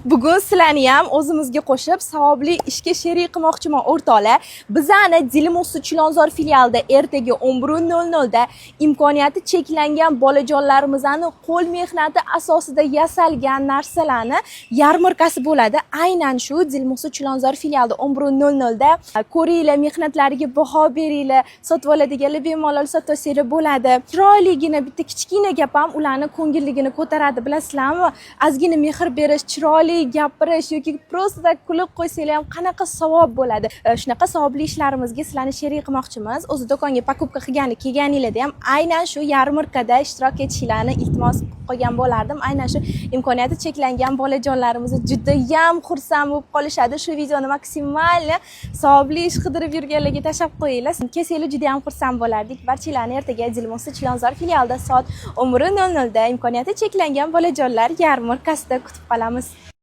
Bugun sizlarni ham o'zimizga qo'shib savobli ishga sherik qilmoqchiman o'rtoqlar. Bizani Dilmusi Chilonzor filialida ertaga 11:00 da imkoniyati cheklangan bolajonlarimizni qo'l mehnati asosida yasalgan narsalarni yarmarkasi bo'ladi. Aynan shu Dilmusi Chilonzor filialida 11:00 da ko'ringlar, mehnatlariga baho beringlar, sotib oladiganlar bemalol sotosanglar bo'ladi. Chiroyligina bitta kichkina gap ham ularni ko'ngilligini ko'taradi, bilasizlarmi? Ozgina mehr berish, chiroyli gapirish yoki prosta kulib qo'ysanglar ham qanaqa savob bo'ladi. Shunaqa savobli ishlarimizga sizlarni sherik qilmoqchimiz. O'zi do'konga покупка kelganinglarda ham aynan shu yarmarkada ishtirok etishinglarni iltimos qilgan bo'lardim. Aynan shu imkoniyati cheklangan bolajonlarimiz juda ham xursand bo'lib qolishadi. Shu videoni maksimal savobli ish qidirib yurganlarga tashlab qo'yinglar. Kelsanglar juda ham xursand bo'lardik. Barchalarni ertaga Dilmusi Chilonzor filialida soat 11:00 da imkoniyati cheklangan bolajonlar yarmarkasida kutib qolamiz.